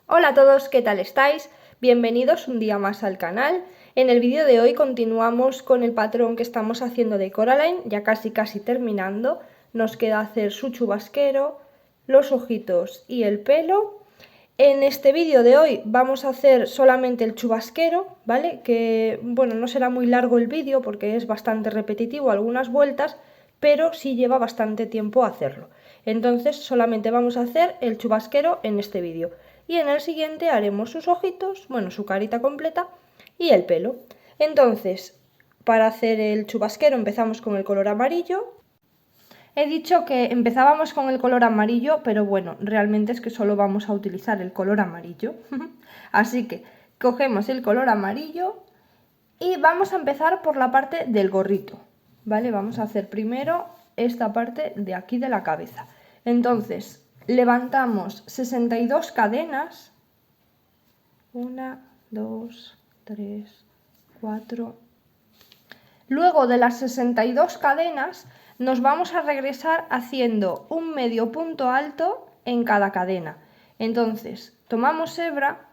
Hola a todos, ¿qué tal estáis? Bienvenidos un día más al canal. En el vídeo de hoy continuamos con el patrón que estamos haciendo de Coraline, ya casi terminando. Nos queda hacer su chubasquero, los ojitos y el pelo. En este vídeo de hoy vamos a hacer solamente el chubasquero, ¿vale? Que, bueno, no será muy largo el vídeo porque es bastante repetitivo, algunas vueltas, pero sí lleva bastante tiempo hacerlo. Entonces solamente vamos a hacer el chubasquero en este vídeo. Y en el siguiente haremos sus ojitos, bueno, su carita completa y el pelo. Entonces, para hacer el chubasquero empezamos con el color amarillo. He dicho que empezábamos con el color amarillo, pero bueno, realmente es que solo vamos a utilizar el color amarillo. Así que cogemos el color amarillo y vamos a empezar por la parte del gorrito, ¿vale? Vamos a hacer primero esta parte de aquí de la cabeza. Entonces, levantamos 62 cadenas. 1, 2, 3, 4. Luego de las 62 cadenas nos vamos a regresar haciendo un medio punto alto en cada cadena. Entonces tomamos hebra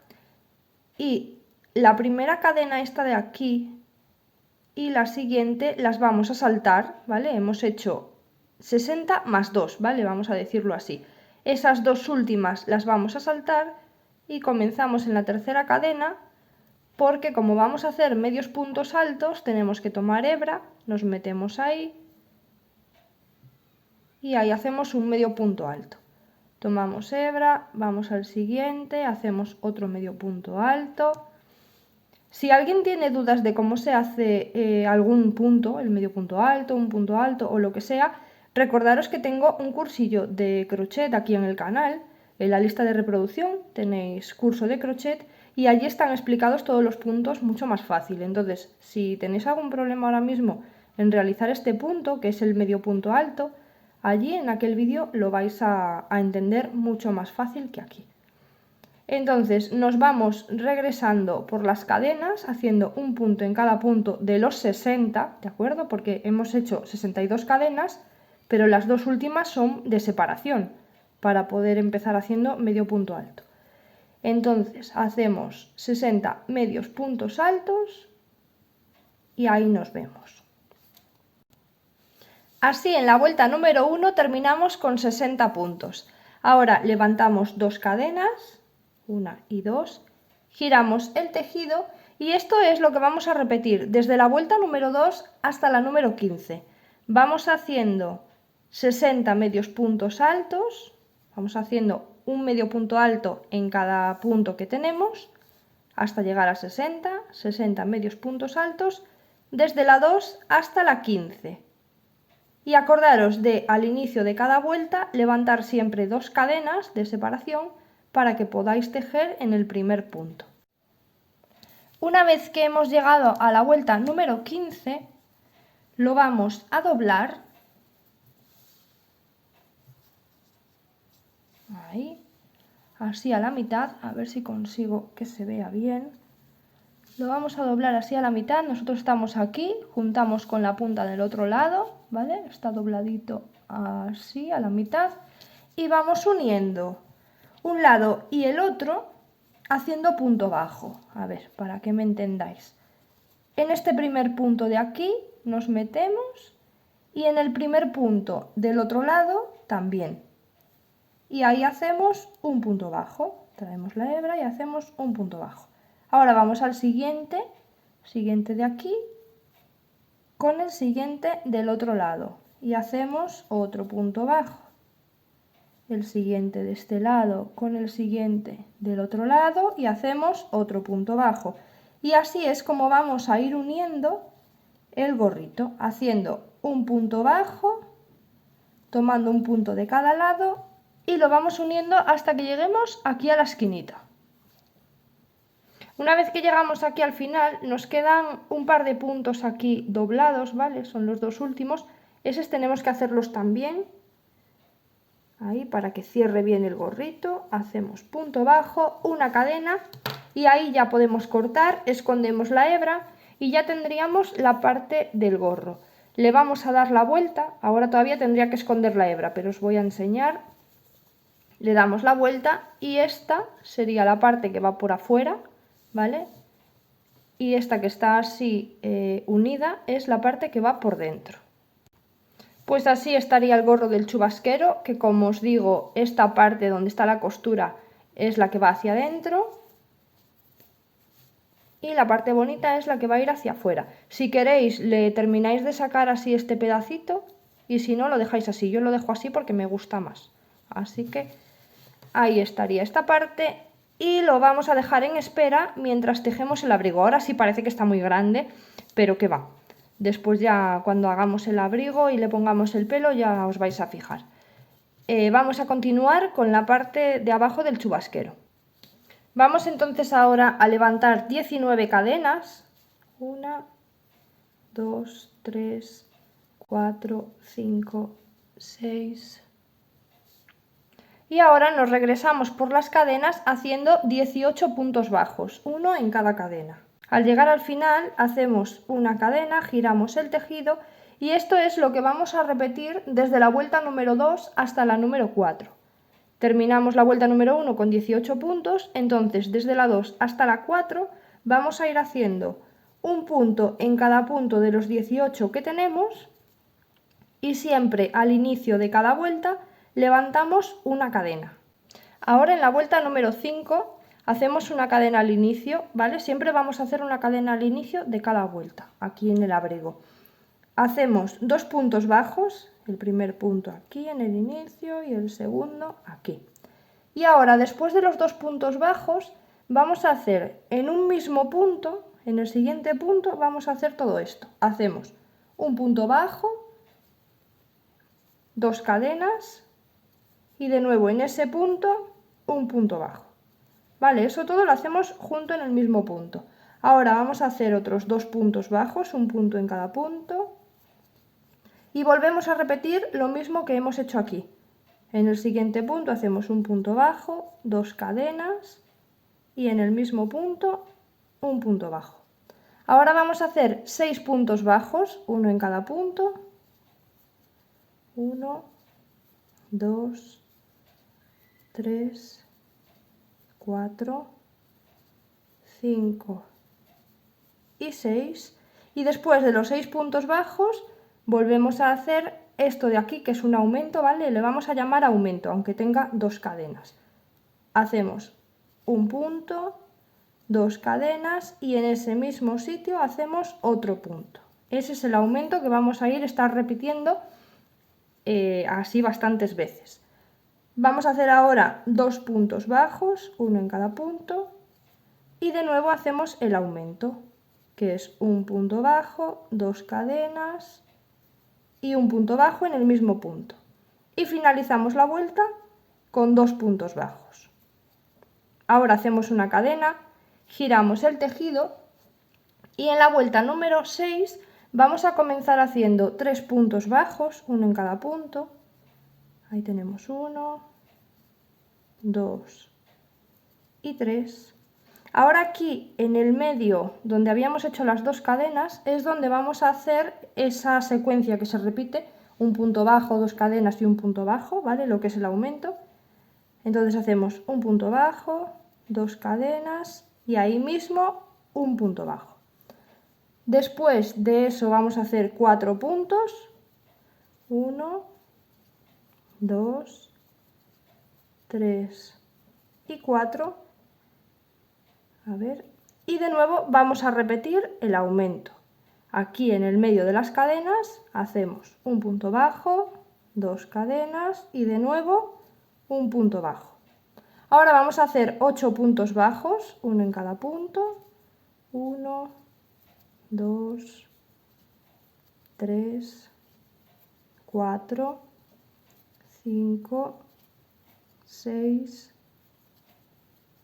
y la primera cadena esta de aquí y la siguiente las vamos a saltar, ¿vale? Hemos hecho 60 más 2, ¿vale? Vamos a decirlo así. Esas dos últimas las vamos a saltar y comenzamos en la tercera cadena, porque como vamos a hacer medios puntos altos tenemos que tomar hebra, nos metemos ahí y ahí hacemos un medio punto alto. Tomamos hebra, vamos al siguiente, hacemos otro medio punto alto. Si alguien tiene dudas de cómo se hace algún punto, el medio punto alto, un punto alto o lo que sea, recordaros que tengo un cursillo de crochet aquí en el canal. En la lista de reproducción tenéis curso de crochet y allí están explicados todos los puntos mucho más fácil. Entonces, si tenéis algún problema ahora mismo en realizar este punto, que es el medio punto alto, allí en aquel vídeo lo vais a entender mucho más fácil que aquí. Entonces nos vamos regresando por las cadenas, haciendo un punto en cada punto de los 60, ¿de acuerdo? Porque hemos hecho 62 cadenas, pero las dos últimas son de separación, para poder empezar haciendo medio punto alto. Entonces hacemos 60 medios puntos altos y ahí nos vemos. Así en la vuelta número 1 terminamos con 60 puntos. Ahora levantamos dos cadenas, 1 y 2, giramos el tejido y esto es lo que vamos a repetir desde la vuelta número 2 hasta la número 15. Vamos haciendo 60 medios puntos altos, vamos haciendo un medio punto alto en cada punto que tenemos hasta llegar a 60 medios puntos altos desde la 2 hasta la 15. Y acordaros de al inicio de cada vuelta levantar siempre dos cadenas de separación para que podáis tejer en el primer punto. Una vez que hemos llegado a la vuelta número 15, lo vamos a doblar, ahí, así a la mitad, a ver si consigo que se vea bien. Lo vamos a doblar así a la mitad, nosotros estamos aquí, juntamos con la punta del otro lado, ¿vale? Está dobladito así a la mitad y vamos uniendo un lado y el otro haciendo punto bajo. A ver, para que me entendáis. En este primer punto de aquí nos metemos y en el primer punto del otro lado también. Y ahí hacemos un punto bajo. Traemos la hebra y hacemos un punto bajo. Ahora vamos al siguiente de aquí, con el siguiente del otro lado y hacemos otro punto bajo. El siguiente de este lado con el siguiente del otro lado y hacemos otro punto bajo. Y así es como vamos a ir uniendo el gorrito, haciendo un punto bajo, tomando un punto de cada lado y lo vamos uniendo hasta que lleguemos aquí a la esquinita. Una vez que llegamos aquí al final nos quedan un par de puntos aquí doblados, ¿vale? Son los dos últimos. Esos tenemos que hacerlos también. Ahí para que cierre bien el gorrito. Hacemos punto bajo, una cadena y ahí ya podemos cortar, escondemos la hebra y ya tendríamos la parte del gorro. Le vamos a dar la vuelta. Ahora todavía tendría que esconder la hebra, pero os voy a enseñar. le damos la vuelta y esta sería la parte que va por afuera, ¿vale? Y esta que está así unida es la parte que va por dentro. Pues así estaría el gorro del chubasquero, que como os digo, esta parte donde está la costura es la que va hacia adentro y la parte bonita es la que va a ir hacia afuera. Si queréis le termináis de sacar así este pedacito y si no lo dejáis así. Yo lo dejo así porque me gusta más. Así que ahí estaría esta parte y lo vamos a dejar en espera mientras tejemos el abrigo. Ahora sí parece que está muy grande, pero que va. Después ya cuando hagamos el abrigo y le pongamos el pelo ya os vais a fijar. Vamos a continuar con la parte de abajo del chubasquero. Vamos entonces ahora a levantar 19 cadenas. 1, 2, 3, 4, 5, 6. Y ahora nos regresamos por las cadenas haciendo 18 puntos bajos, uno en cada cadena. Al llegar al final hacemos una cadena, giramos el tejido y esto es lo que vamos a repetir desde la vuelta número 2 hasta la número 4. Terminamos la vuelta número 1 con 18 puntos, entonces desde la 2 hasta la 4 vamos a ir haciendo un punto en cada punto de los 18 que tenemos y siempre al inicio de cada vuelta levantamos una cadena. Ahora en la vuelta número 5 hacemos una cadena al inicio, ¿vale? Siempre vamos a hacer una cadena al inicio de cada vuelta, aquí en el abrigo. Hacemos 2 puntos bajos, el primer punto aquí en el inicio y el segundo aquí. Y ahora después de los 2 puntos bajos vamos a hacer en un mismo punto, en el siguiente punto vamos a hacer todo esto. Hacemos un punto bajo, 2 cadenas y de nuevo en ese punto un punto bajo. Vale, eso todo lo hacemos junto en el mismo punto. Ahora vamos a hacer otros 2 puntos bajos, un punto en cada punto. Y volvemos a repetir lo mismo que hemos hecho aquí. En el siguiente punto hacemos un punto bajo, 2 cadenas y en el mismo punto un punto bajo. Ahora vamos a hacer 6 puntos bajos, uno en cada punto. 1, 2, 3, 4, 5 y 6. Y después de los 6 puntos bajos volvemos a hacer esto de aquí, que es un aumento, ¿vale? Le vamos a llamar aumento, aunque tenga 2 cadenas. Hacemos un punto, 2 cadenas y en ese mismo sitio hacemos otro punto. Ese es el aumento que vamos a estar repitiendo así bastantes veces. Vamos a hacer ahora 2 puntos bajos, uno en cada punto y de nuevo hacemos el aumento, que es un punto bajo, 2 cadenas y un punto bajo en el mismo punto. Y finalizamos la vuelta con 2 puntos bajos. Ahora hacemos una cadena, giramos el tejido y en la vuelta número 6 vamos a comenzar haciendo 3 puntos bajos, uno en cada punto. Ahí tenemos 1, 2 y 3. Ahora aquí en el medio donde habíamos hecho las 2 cadenas es donde vamos a hacer esa secuencia que se repite, un punto bajo, 2 cadenas y un punto bajo, ¿vale? Lo que es el aumento. Entonces hacemos un punto bajo, 2 cadenas y ahí mismo un punto bajo. Después de eso vamos a hacer 4 puntos, 1, 2, 3 y 4. A ver, y de nuevo vamos a repetir el aumento. Aquí en el medio de las cadenas hacemos un punto bajo, 2 cadenas y de nuevo un punto bajo. Ahora vamos a hacer 8 puntos bajos, uno en cada punto. 1, 2, 3, 4, 5, 6,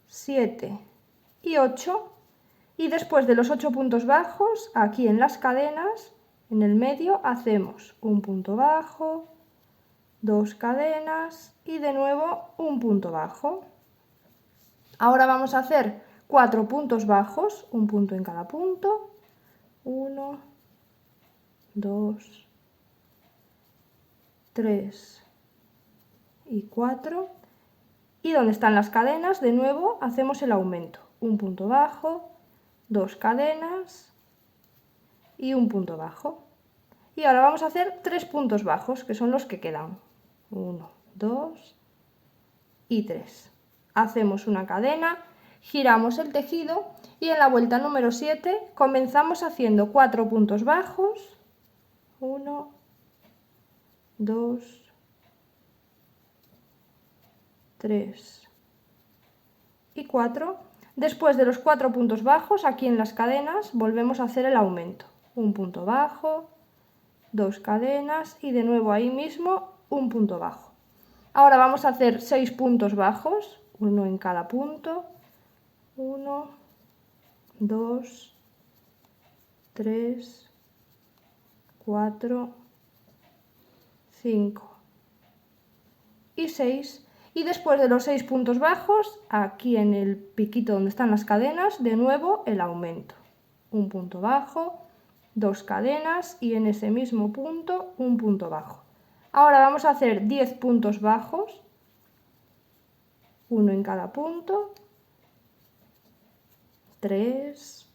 7 y 8. Y después de los 8 puntos bajos, aquí en las cadenas, en el medio, hacemos un punto bajo, 2 cadenas y de nuevo un punto bajo. Ahora vamos a hacer 4 puntos bajos, un punto en cada punto. 1, 2, 3 y 4. Y donde están las cadenas, de nuevo hacemos el aumento. Un punto bajo, 2 cadenas y un punto bajo. Y ahora vamos a hacer 3 puntos bajos, que son los que quedan. 1, 2 y 3. Hacemos una cadena, giramos el tejido y en la vuelta número 7 comenzamos haciendo 4 puntos bajos. 1, 2, 3 y 4. Después de los 4 puntos bajos, aquí en las cadenas, volvemos a hacer el aumento. Un punto bajo, 2 cadenas y de nuevo ahí mismo un punto bajo. Ahora vamos a hacer 6 puntos bajos, uno en cada punto. 1, 2, 3, 4, 5 y 6. Y después de los 6 puntos bajos, aquí en el piquito donde están las cadenas, de nuevo el aumento. Un punto bajo, 2 cadenas y en ese mismo punto un punto bajo. Ahora vamos a hacer 10 puntos bajos, uno en cada punto. 3,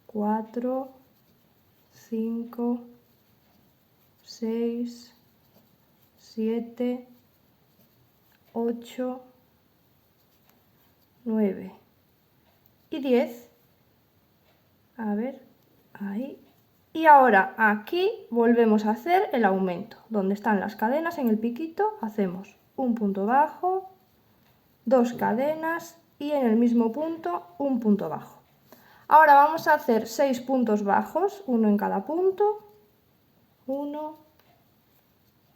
4, 5, 6, 7, 8, 9 y 10. A ver, ahí. Y ahora aquí volvemos a hacer el aumento. Donde están las cadenas, en el piquito, hacemos un punto bajo, 2 cadenas y en el mismo punto un punto bajo. Ahora vamos a hacer 6 puntos bajos, uno en cada punto. 1,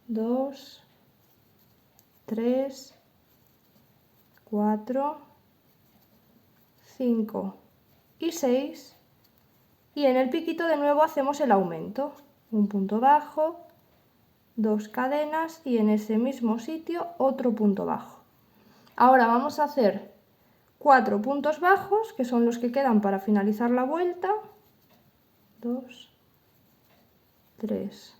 2, 3, 4, 5 y 6. Y en el piquito de nuevo hacemos el aumento. Un punto bajo, 2 cadenas y en ese mismo sitio otro punto bajo. Ahora vamos a hacer 4 puntos bajos, que son los que quedan para finalizar la vuelta. 2, 3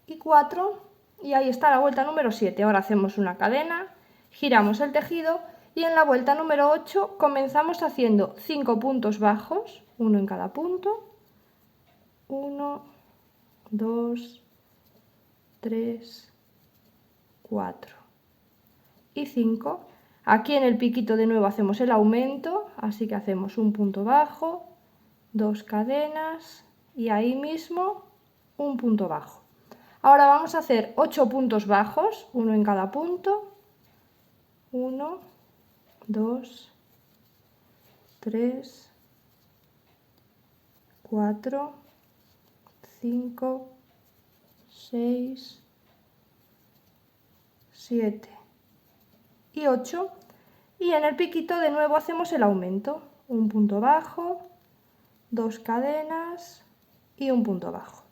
y 4. Y ahí está la vuelta número 7. Ahora hacemos una cadena, giramos el tejido y en la vuelta número 8 comenzamos haciendo 5 puntos bajos, uno en cada punto. 1, 2, 3, 4 y 5. Aquí en el piquito de nuevo hacemos el aumento, así que hacemos un punto bajo, 2 cadenas y ahí mismo un punto bajo. Ahora vamos a hacer 8 puntos bajos, uno en cada punto. 1, 2, 3, 4, 5, 6, 7 y 8. Y en el piquito de nuevo hacemos el aumento. Un punto bajo, 2 cadenas y un punto bajo.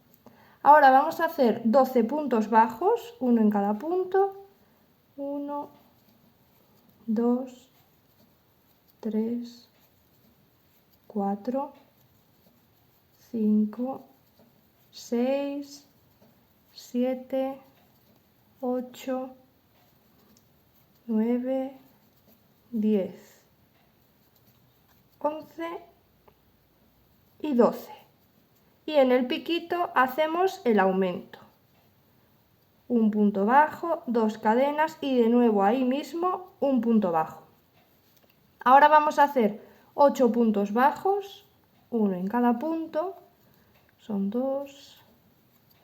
Ahora vamos a hacer 12 puntos bajos, uno en cada punto. 1, 2, 3, 4, 5, 6, 7, 8, 9, 10, 11 y 12. Y en el piquito hacemos el aumento. Un punto bajo, 2 cadenas y de nuevo ahí mismo un punto bajo. Ahora vamos a hacer 8 puntos bajos, uno en cada punto. Son 2,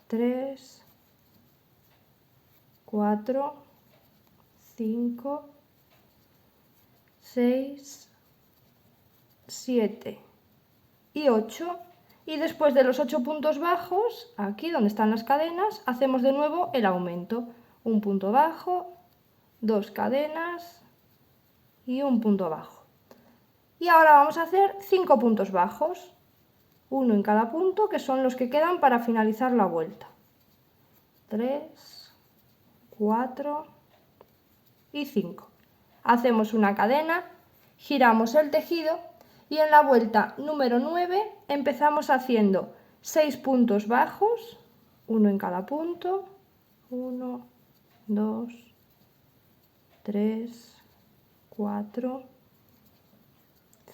3, 4, 5, 6, 7 y 8. Y después de los 8 puntos bajos, aquí donde están las cadenas, hacemos de nuevo el aumento. Un punto bajo, 2 cadenas y un punto bajo. Y ahora vamos a hacer 5 puntos bajos, uno en cada punto, que son los que quedan para finalizar la vuelta. 3, 4 y 5. Hacemos una cadena, giramos el tejido y en la vuelta número 9 empezamos haciendo 6 puntos bajos, uno en cada punto. 1, 2, 3, 4,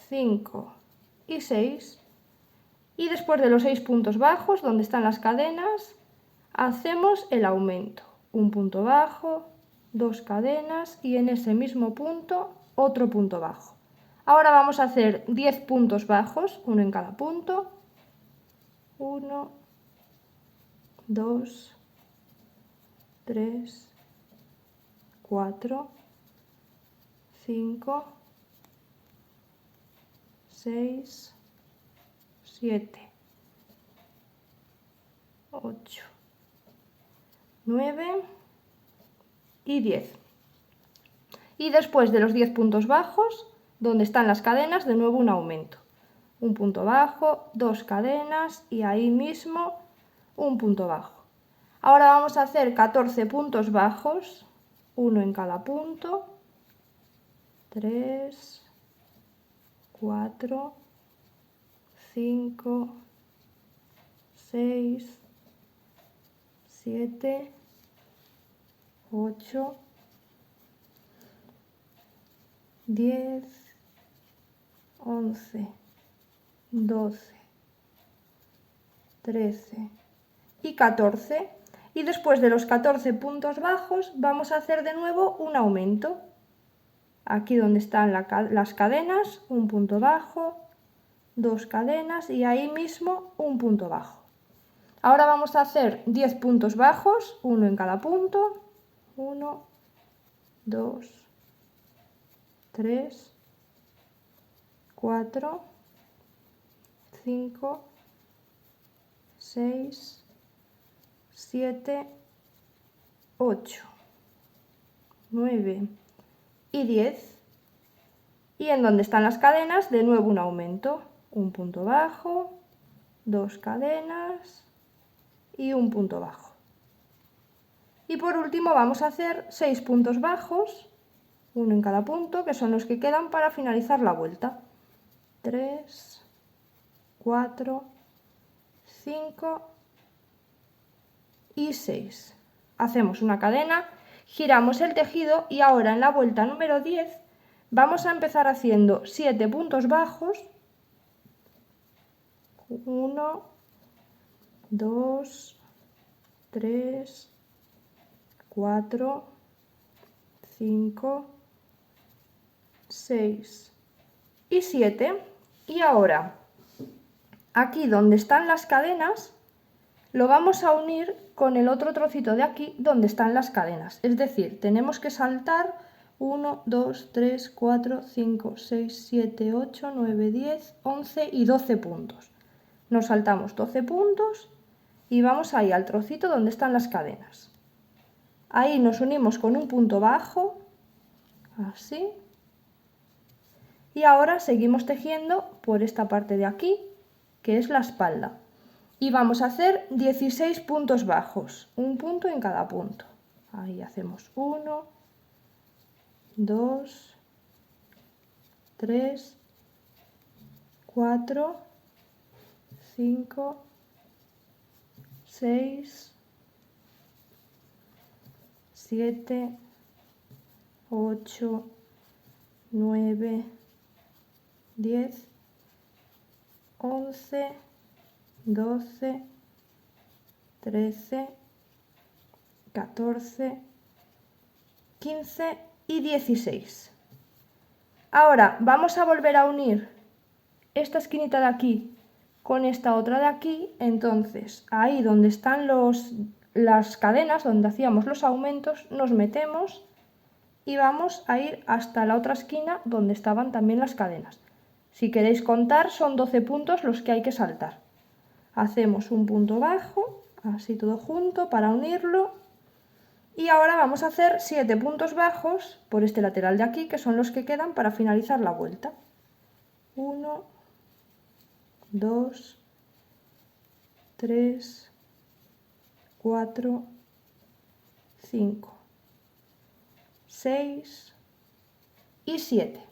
5 y 6. Y después de los 6 puntos bajos, donde están las cadenas, hacemos el aumento. Un punto bajo, 2 cadenas y en ese mismo punto otro punto bajo. Ahora vamos a hacer 10 puntos bajos, uno en cada punto. 1, 2, 3, 4, 5, 6, 7, 8, 9 y 10. Y después de los 10 puntos bajos, donde están las cadenas, de nuevo un aumento. Un punto bajo, 2 cadenas y ahí mismo un punto bajo. Ahora vamos a hacer 14 puntos bajos, uno en cada punto. 3, 4, 5, 6, 7, 8, 10, 11, 12, 13 y 14. Y después de los 14 puntos bajos vamos a hacer de nuevo un aumento. Aquí donde están las cadenas, un punto bajo, 2 cadenas y ahí mismo un punto bajo. Ahora vamos a hacer 10 puntos bajos, uno en cada punto. 1, 2, 3, 4, 5, 6, 7, 8, 9 y 10. Y en donde están las cadenas, de nuevo un aumento. Un punto bajo, 2 cadenas y un punto bajo. Y por último vamos a hacer 6 puntos bajos, uno en cada punto, que son los que quedan para finalizar la vuelta. 3, 4, 5 y 6. Hacemos una cadena, giramos el tejido y ahora en la vuelta número 10 vamos a empezar haciendo 7 puntos bajos. 1, 2, 3, 4, 5, 6 y 7. Y ahora, aquí donde están las cadenas, lo vamos a unir con el otro trocito de aquí donde están las cadenas. Es decir, tenemos que saltar 1, 2, 3, 4, 5, 6, 7, 8, 9, 10, 11 y 12 puntos. Nos saltamos 12 puntos y vamos ahí al trocito donde están las cadenas. Ahí nos unimos con un punto bajo, así. Y ahora seguimos tejiendo por esta parte de aquí, que es la espalda. Y vamos a hacer 16 puntos bajos, un punto en cada punto. Ahí hacemos 1, 2, 3, 4, 5, 6, 7, 8, 9, 10, 11, 12, 13, 14, 15 y 16. Ahora vamos a volver a unir esta esquinita de aquí con esta otra de aquí. Entonces ahí donde están las cadenas, donde hacíamos los aumentos, nos metemos y vamos a ir hasta la otra esquina donde estaban también las cadenas. Si queréis contar, son 12 puntos los que hay que saltar. Hacemos un punto bajo, así todo junto, para unirlo. Y ahora vamos a hacer 7 puntos bajos por este lateral de aquí, que son los que quedan para finalizar la vuelta. 1, 2, 3, 4, 5, 6 y 7.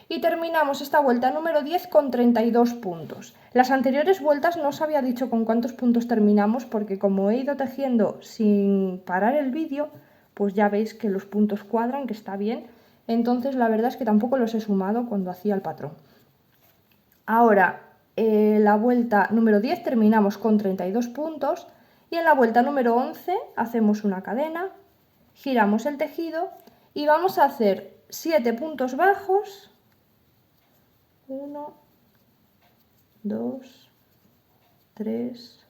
Y terminamos esta vuelta número 10 con 32 puntos. Las anteriores vueltas no os había dicho con cuántos puntos terminamos porque como he ido tejiendo sin parar el vídeo, pues ya veis que los puntos cuadran, que está bien. entonces la verdad es que tampoco los he sumado cuando hacía el patrón. Ahora, la vuelta número 10 terminamos con 32 puntos y en la vuelta número 11 hacemos una cadena, giramos el tejido y vamos a hacer 7 puntos bajos, 1, 2, 3,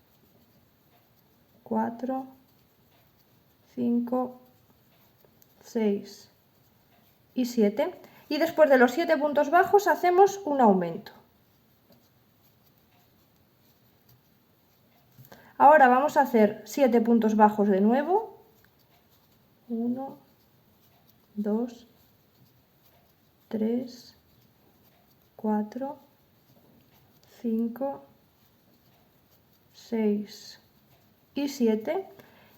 4, 5, 6 y 7. Y después de los 7 puntos bajos hacemos un aumento. Ahora vamos a hacer 7 puntos bajos de nuevo. 1, 2, 3, 4, 5, 6 y 7.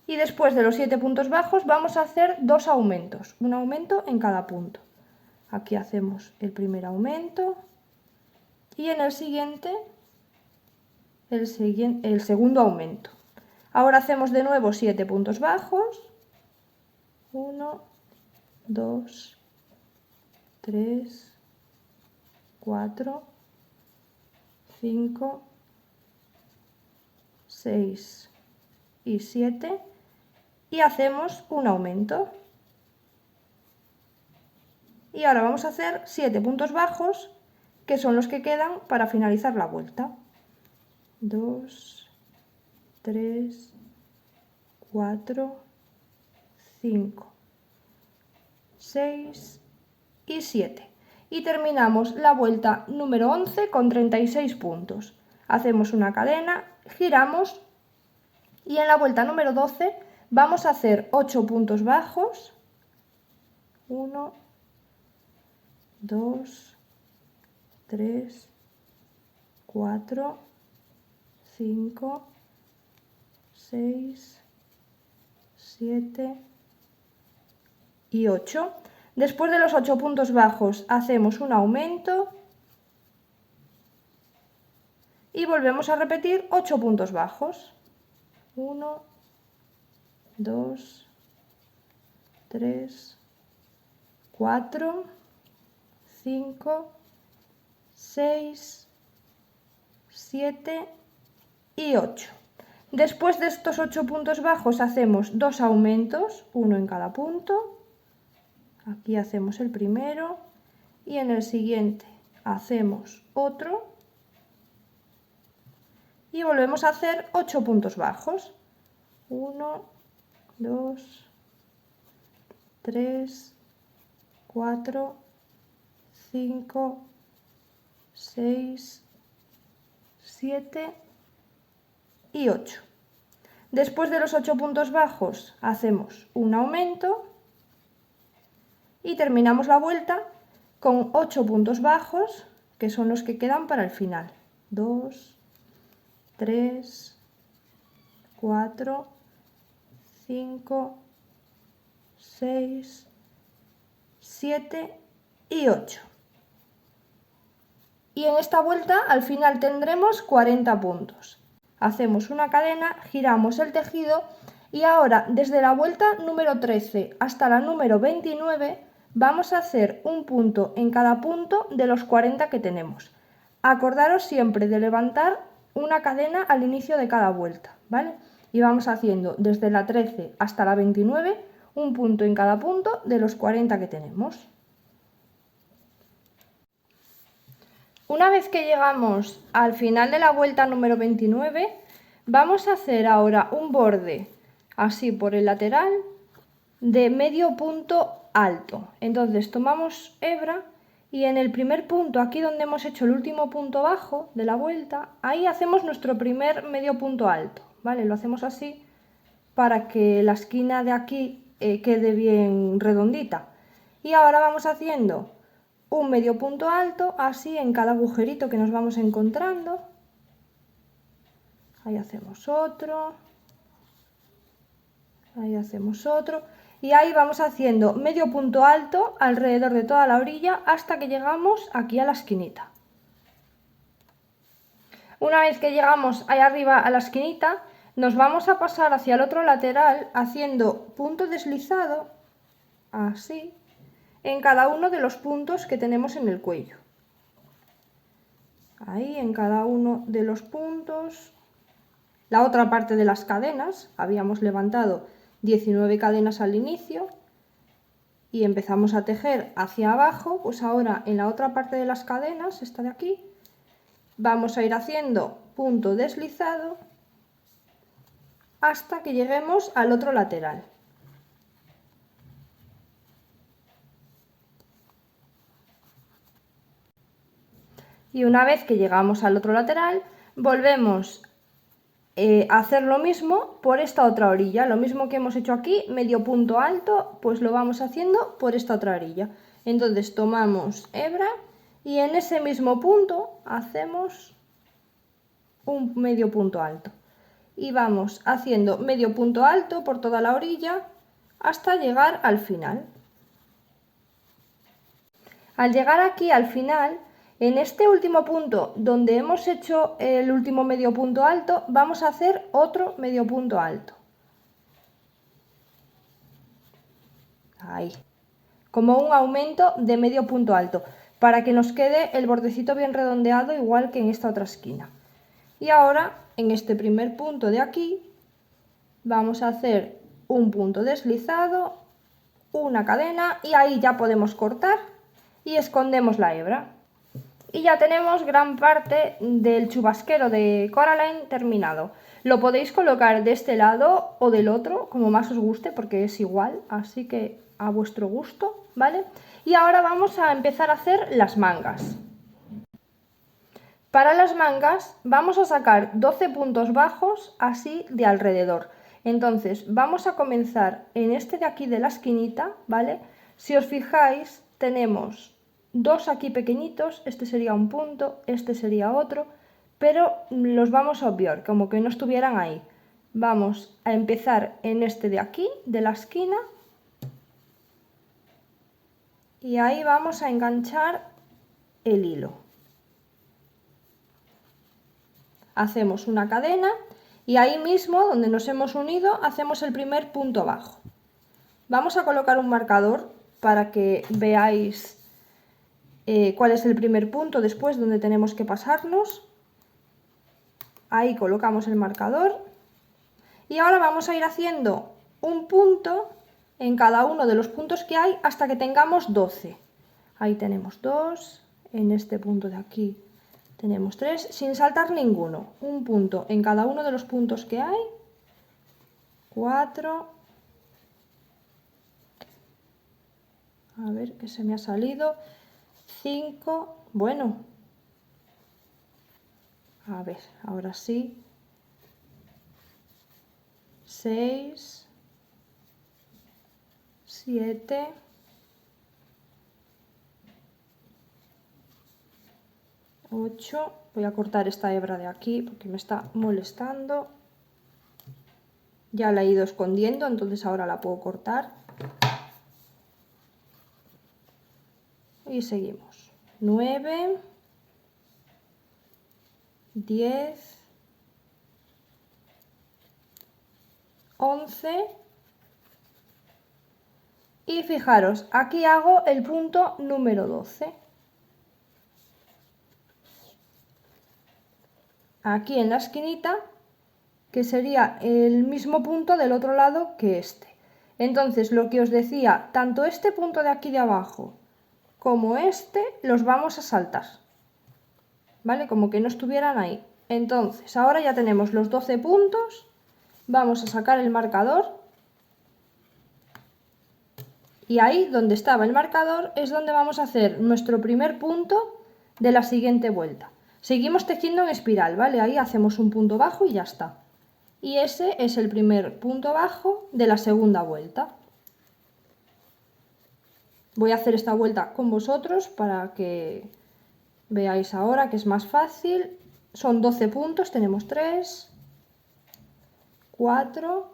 Y después de los 7 puntos bajos vamos a hacer 2 aumentos, un aumento en cada punto. Aquí hacemos el primer aumento y en el siguiente el segundo aumento. Ahora hacemos de nuevo 7 puntos bajos. 1, 2, 3, 4, 5, 6 y 7 y hacemos un aumento. Y ahora vamos a hacer 7 puntos bajos, que son los que quedan para finalizar la vuelta. 2, 3, 4, 5, 6 y 7. Y terminamos la vuelta número 11 con 36 puntos. Hacemos una cadena, giramos y en la vuelta número 12 vamos a hacer 8 puntos bajos. 1, 2, 3, 4, 5, 6, 7 y 8. Después de los 8 puntos bajos hacemos un aumento y volvemos a repetir 8 puntos bajos. 1, 2, 3, 4, 5, 6, 7 y 8. Después de estos 8 puntos bajos hacemos 2 aumentos, uno en cada punto. Aquí hacemos el primero y en el siguiente hacemos otro y volvemos a hacer 8 puntos bajos. 1, 2, 3, 4, 5, 6, 7 y 8. Después de los 8 puntos bajos hacemos un aumento y terminamos la vuelta con 8 puntos bajos, que son los que quedan para el final. 2, 3, 4, 5, 6, 7 y 8. Y en esta vuelta al final tendremos 40 puntos. Hacemos una cadena, giramos el tejido y ahora desde la vuelta número 13 hasta la número 29 vamos a hacer un punto en cada punto de los 40 que tenemos. Acordaros siempre de levantar una cadena al inicio de cada vuelta, ¿vale? Y vamos haciendo desde la 13 hasta la 29 un punto en cada punto de los 40 que tenemos. Una vez que llegamos al final de la vuelta número 29, vamos a hacer ahora un borde así por el lateral de medio punto alto. Entonces tomamos hebra y en el primer punto, aquí donde hemos hecho el último punto bajo de la vuelta, ahí hacemos nuestro primer medio punto alto, ¿vale? Lo hacemos así para que la esquina de aquí quede bien redondita. Y ahora vamos haciendo un medio punto alto así en cada agujerito que nos vamos encontrando. Ahí hacemos otro, ahí hacemos otro y ahí vamos haciendo medio punto alto alrededor de toda la orilla hasta que llegamos aquí a la esquinita. Una vez que llegamos ahí arriba a la esquinita, nos vamos a pasar hacia el otro lateral haciendo punto deslizado, así, en cada uno de los puntos que tenemos en el cuello. Ahí, en cada uno de los puntos. La otra parte de las cadenas, habíamos levantado 19 cadenas al inicio y empezamos a tejer hacia abajo, pues ahora en la otra parte de las cadenas, esta de aquí, vamos a ir haciendo punto deslizado hasta que lleguemos al otro lateral. Y una vez que llegamos al otro lateral, volvemos a hacer lo mismo por esta otra orilla. Lo mismo que hemos hecho aquí, medio punto alto, pues lo vamos haciendo por esta otra orilla. Entonces tomamos hebra y en ese mismo punto hacemos un medio punto alto. Y vamos haciendo medio punto alto por toda la orilla hasta llegar al final. Al llegar aquí al final, en este último punto donde hemos hecho el último medio punto alto, vamos a hacer otro medio punto alto. Ahí. Como un aumento de medio punto alto, para que nos quede el bordecito bien redondeado igual que en esta otra esquina. Y ahora, en este primer punto de aquí, vamos a hacer un punto deslizado, una cadena y ahí ya podemos cortar y escondemos la hebra. Y ya tenemos gran parte del chubasquero de Coraline terminado. Lo podéis colocar de este lado o del otro, como más os guste, porque es igual, así que a vuestro gusto, ¿vale? Y ahora vamos a empezar a hacer las mangas. Para las mangas vamos a sacar 12 puntos bajos así de alrededor. Entonces vamos a comenzar en este de aquí de la esquinita, ¿vale? Si os fijáis, tenemos dos aquí pequeñitos, este sería un punto, este sería otro, pero los vamos a obviar, como que no estuvieran ahí. Vamos a empezar en este de aquí, de la esquina, y ahí vamos a enganchar el hilo. Hacemos una cadena y ahí mismo, donde nos hemos unido, hacemos el primer punto bajo. Vamos a colocar un marcador para que veáis cuál es el primer punto después donde tenemos que pasarnos. Ahí colocamos el marcador y ahora vamos a ir haciendo un punto en cada uno de los puntos que hay hasta que tengamos 12. Ahí tenemos 2, en este punto de aquí tenemos 3, sin saltar ninguno. Un punto en cada uno de los puntos que hay. 4. A ver, que se me ha salido. 5. Bueno. A ver, ahora sí. 6. 7. 8. Voy a cortar esta hebra de aquí porque me está molestando. Ya la he ido escondiendo, entonces ahora la puedo cortar. Y seguimos. 9, 10, 11. Y fijaros, aquí hago el punto número 12. Aquí en la esquinita, que sería el mismo punto del otro lado que este. Entonces, lo que os decía, tanto este punto de aquí de abajo como este los vamos a saltar, ¿vale? Como que no estuvieran ahí. Entonces, ahora ya tenemos los 12 puntos, vamos a sacar el marcador y ahí donde estaba el marcador es donde vamos a hacer nuestro primer punto de la siguiente vuelta. Seguimos tejiendo en espiral, ¿vale? Ahí hacemos un punto bajo y ya está. Y ese es el primer punto bajo de la segunda vuelta. Voy a hacer esta vuelta con vosotros para que veáis ahora que es más fácil. Son 12 puntos, tenemos 3, 4,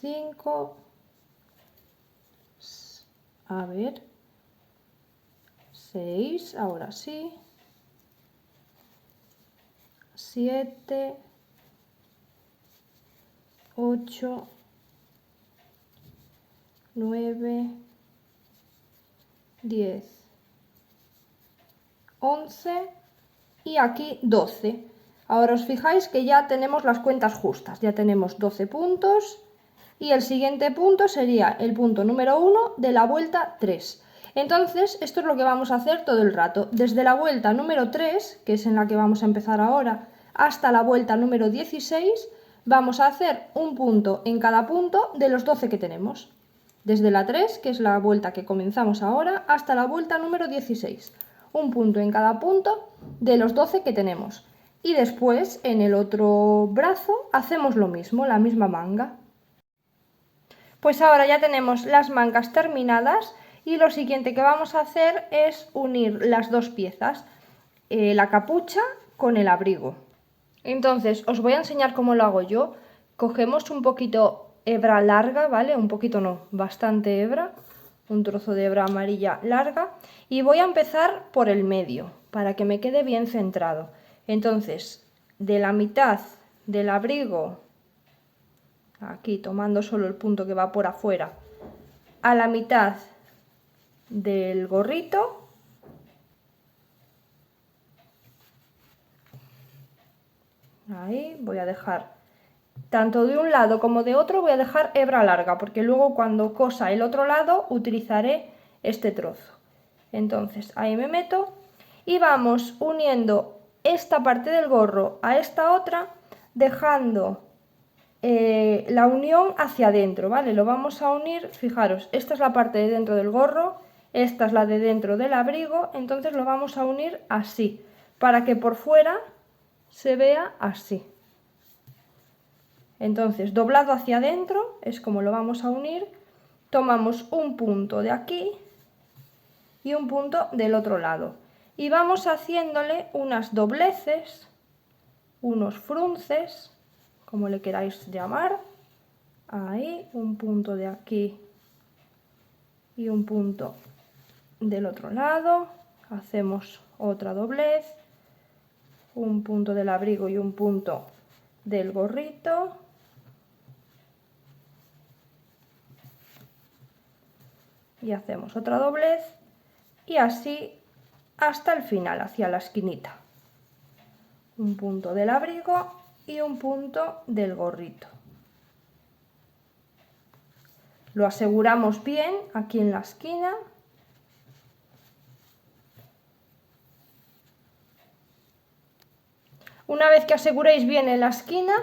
5, a ver, 6, ahora sí, 7, 8, 9, 10, 11 y aquí 12. Ahora os fijáis que ya tenemos las cuentas justas, ya tenemos 12 puntos y el siguiente punto sería el punto número 1 de la vuelta 3. Entonces esto es lo que vamos a hacer todo el rato, desde la vuelta número 3, que es en la que vamos a empezar ahora, hasta la vuelta número 16, vamos a hacer un punto en cada punto de los 12 que tenemos. Desde la 3, que es la vuelta que comenzamos ahora, hasta la vuelta número 16. Un punto en cada punto de los 12 que tenemos. Y después, en el otro brazo, hacemos lo mismo, la misma manga. Pues ahora ya tenemos las mangas terminadas y lo siguiente que vamos a hacer es unir las dos piezas, la capucha con el abrigo. Entonces, os voy a enseñar cómo lo hago yo. Cogemos un poquito hebra larga, ¿vale? Un poquito no, bastante hebra, un trozo de hebra amarilla larga y voy a empezar por el medio para que me quede bien centrado. Entonces, de la mitad del abrigo, aquí tomando solo el punto que va por afuera, a la mitad del gorrito, ahí voy a dejar tanto de un lado como de otro, voy a dejar hebra larga porque luego cuando cosa el otro lado utilizaré este trozo. Entonces ahí me meto y vamos uniendo esta parte del gorro a esta otra, dejando la unión hacia adentro, ¿vale? Lo vamos a unir, fijaros, esta es la parte de dentro del gorro, esta es la de dentro del abrigo, entonces lo vamos a unir así, para que por fuera se vea así. Entonces, doblado hacia adentro es como lo vamos a unir. Tomamos un punto de aquí y un punto del otro lado. Y vamos haciéndole unas dobleces, unos frunces, como le queráis llamar. Ahí, un punto de aquí y un punto del otro lado. Hacemos otra doblez, un punto del abrigo y un punto del gorrito. Y hacemos otra doblez y así hasta el final, hacia la esquinita. Un punto del abrigo y un punto del gorrito. Lo aseguramos bien aquí en la esquina. Una vez que aseguréis bien en la esquina,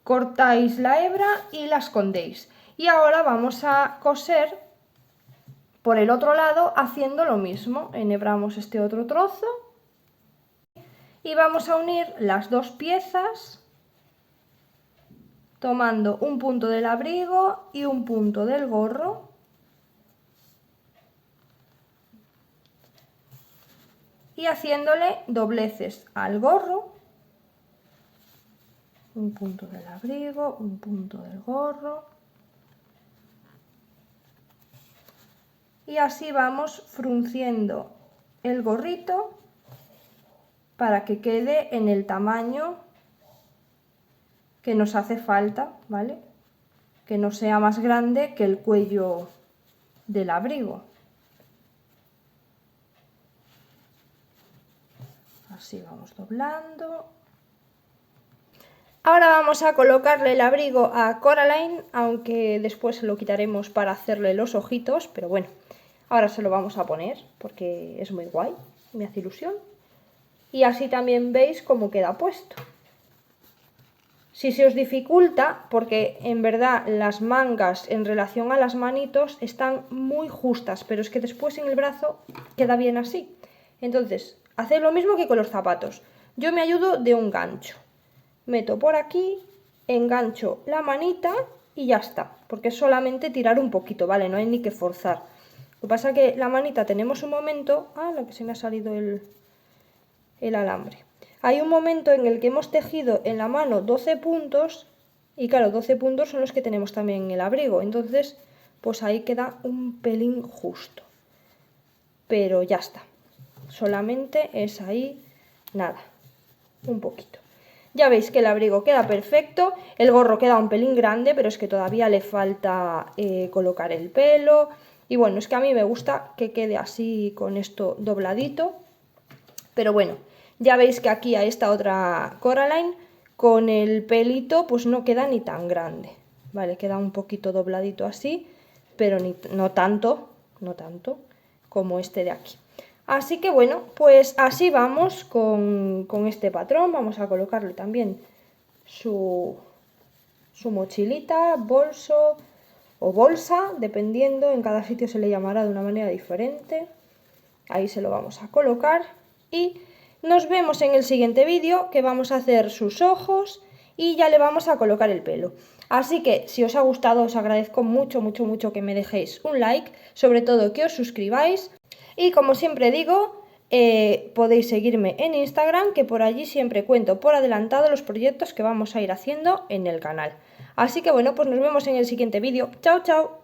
cortáis la hebra y la escondéis. Y ahora vamos a coser por el otro lado haciendo lo mismo. Enhebramos este otro trozo y vamos a unir las dos piezas tomando un punto del abrigo y un punto del gorro. Y haciéndole dobleces al gorro, un punto del abrigo, un punto del gorro. Y así vamos frunciendo el gorrito para que quede en el tamaño que nos hace falta, ¿vale? Que no sea más grande que el cuello del abrigo. Así vamos doblando. Ahora vamos a colocarle el abrigo a Coraline, aunque después se lo quitaremos para hacerle los ojitos, pero bueno, ahora se lo vamos a poner porque es muy guay, me hace ilusión. Y así también veis cómo queda puesto. Si se os dificulta, porque en verdad las mangas en relación a las manitos están muy justas, pero es que después en el brazo queda bien así. Entonces, haced lo mismo que con los zapatos. Yo me ayudo de un gancho. Meto por aquí, engancho la manita y ya está, porque es solamente tirar un poquito, ¿vale? No hay ni que forzar. Lo que pasa es que la manita tenemos un momento... Ah, lo que se me ha salido el alambre. Hay un momento en el que hemos tejido en la mano 12 puntos y claro, 12 puntos son los que tenemos también en el abrigo, entonces pues ahí queda un pelín justo. Pero ya está, solamente es ahí, nada, un poquito. Ya veis que el abrigo queda perfecto, el gorro queda un pelín grande, pero es que todavía le falta colocar el pelo. Y bueno, es que a mí me gusta que quede así con esto dobladito. Pero bueno, ya veis que aquí a esta otra Coraline con el pelito pues no queda ni tan grande. Vale, queda un poquito dobladito así, pero no tanto como este de aquí. Así que bueno, pues así vamos con este patrón. Vamos a colocarle también su mochilita, bolso o bolsa, dependiendo, en cada sitio se le llamará de una manera diferente. Ahí se lo vamos a colocar y nos vemos en el siguiente vídeo, que vamos a hacer sus ojos y ya le vamos a colocar el pelo. Así que si os ha gustado os agradezco mucho que me dejéis un like, sobre todo que os suscribáis y como siempre digo, podéis seguirme en Instagram, que por allí siempre cuento por adelantado los proyectos que vamos a ir haciendo en el canal. Así que bueno, pues nos vemos en el siguiente vídeo. ¡Chao, chao!